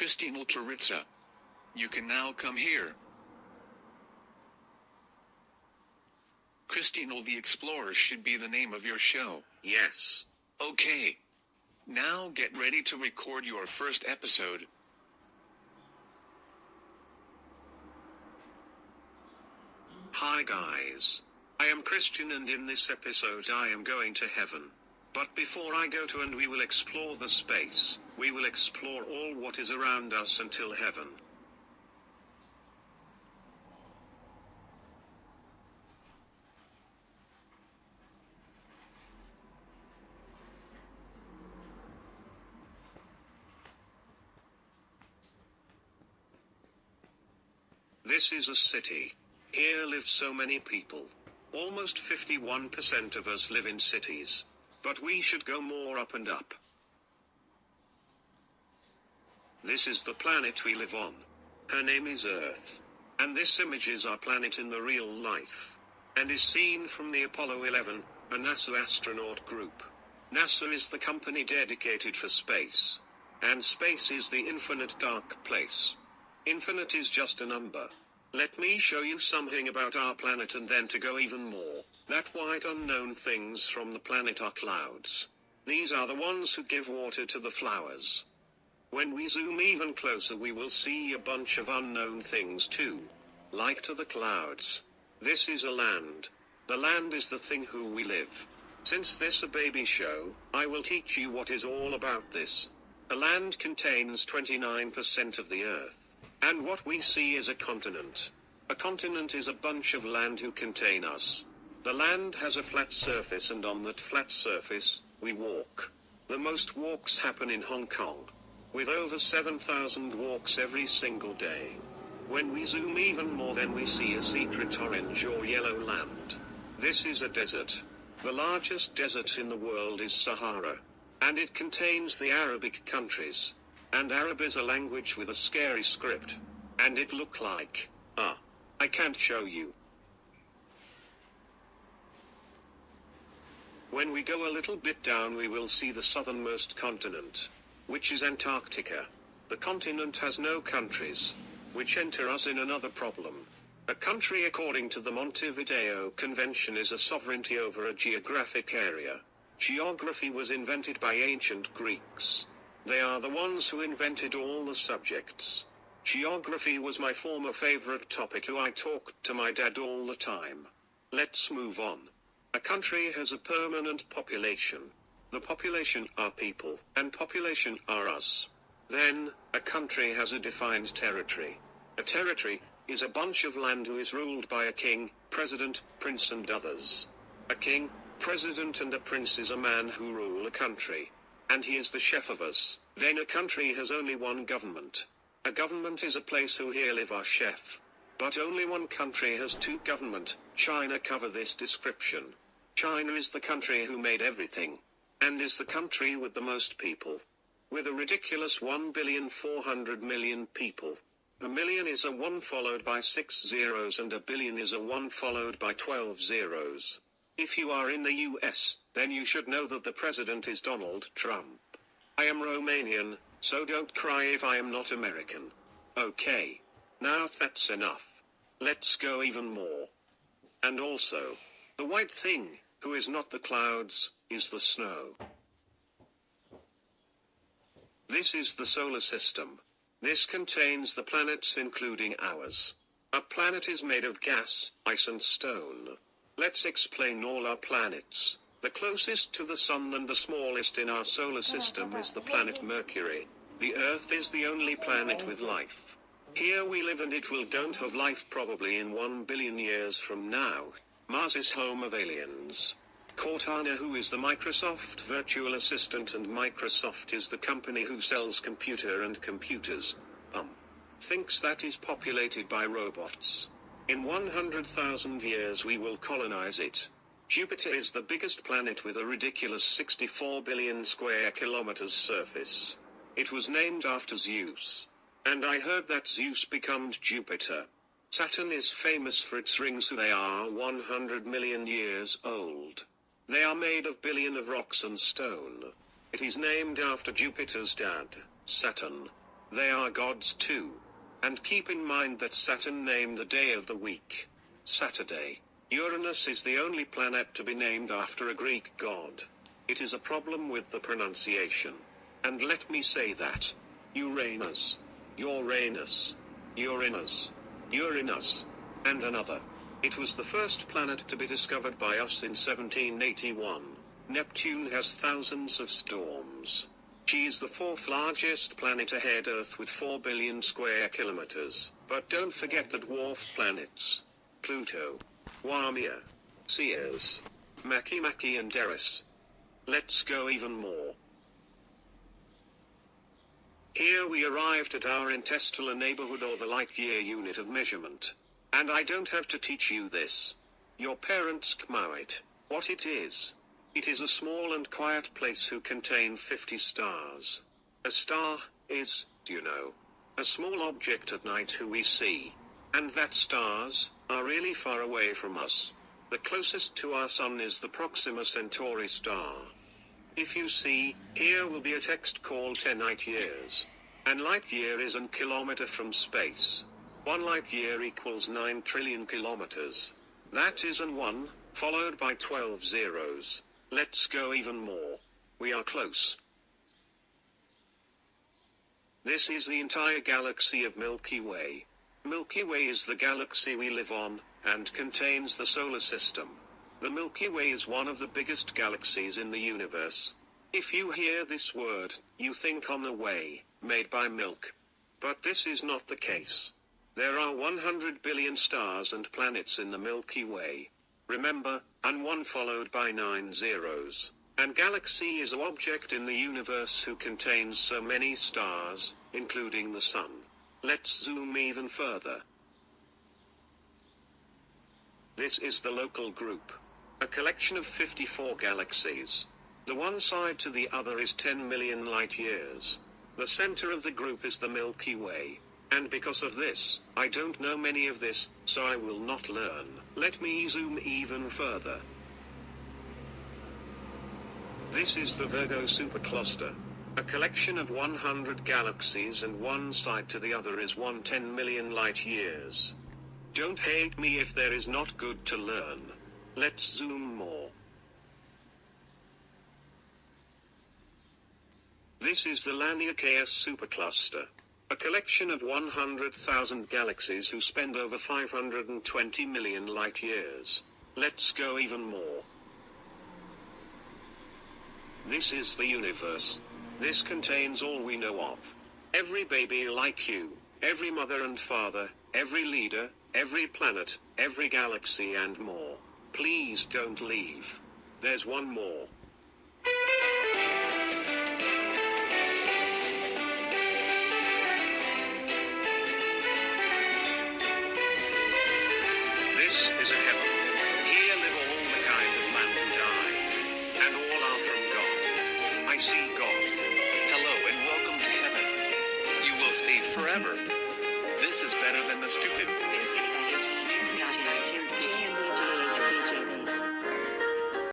Cristinel Clarissa. You can now come here. Cristinel the Explorer should be the name of your show. Yes. Okay. Now get ready to record your first episode. Hi guys. I am Christian, and in this episode I am going to heaven. But before I go to and we will explore the space, we will explore all what is around us until heaven. This is a city. Here live so many people. Almost 51% of us live in cities. But we should go more up and up. This is the planet we live on. Her name is Earth. And this image is our planet in the real life. And is seen from the Apollo 11, a NASA astronaut group. NASA is the company dedicated for space. And space is the infinite dark place. Infinite is just a number. Let me show you something about our planet, and then to go even more. That white unknown things from the planet are clouds. These are the ones who give water to the flowers. When we zoom even closer, we will see a bunch of unknown things too. Like to the clouds. This is a land. The land is the thing who we live. Since this a baby show, I will teach you what is all about this. A land contains 29% of the earth. And what we see is a continent. A continent is a bunch of land who contain us. The land has a flat surface, and on that flat surface, we walk. The most walks happen in Hong Kong, with over 7,000 walks every single day. When we zoom even more, then we see a secret orange or yellow land. This is a desert. The largest desert in the world is Sahara. And it contains the Arabic countries. And Arab is a language with a scary script. And it look like, I can't show you. When we go a little bit down, we will see the southernmost continent, which is Antarctica. The continent has no countries, which enter us in another problem. A country, according to the Montevideo Convention, is a sovereignty over a geographic area. Geography was invented by ancient Greeks. They are the ones who invented all the subjects. Geography was my former favorite topic, who I talked to my dad all the time. Let's move on. A country has a permanent population. The population are people, and population are us. Then, a country has a defined territory. A territory is a bunch of land who is ruled by a king, president, prince and others. A king, president and a prince is a man who rule a country. And he is the chef of us. Then a country has only one government. A government is a place who here live our chef. But only one country has two government. China cover this description. China is the country who made everything. And is the country with the most people. With a ridiculous 1,400,000,000 people. A million is a 1 followed by 6 zeros, and a billion is a 1 followed by 12 zeros. If you are in the US, then you should know that the president is Donald Trump. I am Romanian, so don't cry if I am not American. Okay. Now that's enough. Let's go even more. And also, the white thing, who is not the clouds, is the snow. This is the solar system. This contains the planets including ours. A planet is made of gas, ice and stone. Let's explain all our planets. The closest to the sun and the smallest in our solar system is the planet Mercury. The Earth is the only planet with life. Here we live, and it will don't have life probably in 1 billion years from now. Mars is home of aliens. Cortana, who is the Microsoft virtual assistant, and Microsoft is the company who sells computer and computers, thinks that is populated by robots. In 100,000 years we will colonize it. Jupiter is the biggest planet with a ridiculous 64 billion square kilometers surface. It was named after Zeus. And I heard that Zeus became Jupiter. Saturn is famous for its rings, who they are 100 million years old. They are made of billion of rocks and stone. It is named after Jupiter's dad, Saturn. They are gods too. And keep in mind that Saturn named the day of the week Saturday. Uranus is the only planet to be named after a Greek god. It is a problem with the pronunciation. And let me say that. Uranus. Uranus. Uranus. Uranus. And another. It was the first planet to be discovered by us in 1781. Neptune has thousands of storms. She is the fourth largest planet ahead Earth with 4 billion square kilometers. But don't forget the dwarf planets. Pluto. Waimea. Ceres. Makemake and Eris. Let's go even more. Here we arrived at our interstellar neighborhood, or the light year unit of measurement. And I don't have to teach you this. Your parents know it. What it is. It is a small and quiet place who contain 50 stars. A star is, a small object at night who we see. And that stars are really far away from us. The closest to our sun is the Proxima Centauri star. If you see, here will be a text called 10 light years. And light year is an kilometer from space. 1 light year equals 9 trillion kilometers. That is an 1, followed by 12 zeros. Let's go even more. We are close. This is the entire galaxy of Milky Way. Milky Way is the galaxy we live on, and contains the solar system. The Milky Way is one of the biggest galaxies in the universe. If you hear this word, you think on a way, made by milk. But this is not the case. There are 100 billion stars and planets in the Milky Way. Remember, and 1 followed by 9 zeros. And galaxy is an object in the universe who contains so many stars, including the sun. Let's zoom even further. This is the local group. A collection of 54 galaxies. The one side to the other is 10 million light years. The center of the group is the Milky Way. And because of this, I don't know many of this, so I will not learn. Let me zoom even further. This is the Virgo supercluster. A collection of 100 galaxies, and one side to the other is 110 million light years. Don't hate me if there is not good to learn. Let's zoom more. This is the Laniakea supercluster. A collection of 100,000 galaxies who spend over 520 million light years. Let's go even more. This is the universe. This contains all we know of. Every baby like you, every mother and father, every leader, every planet, every galaxy and more. Please don't leave. There's one more. This is a heaven. Here live all the kind of man who died, and all are from God. I see God. Hello and welcome to heaven. You will stay forever. This is better than the stupid.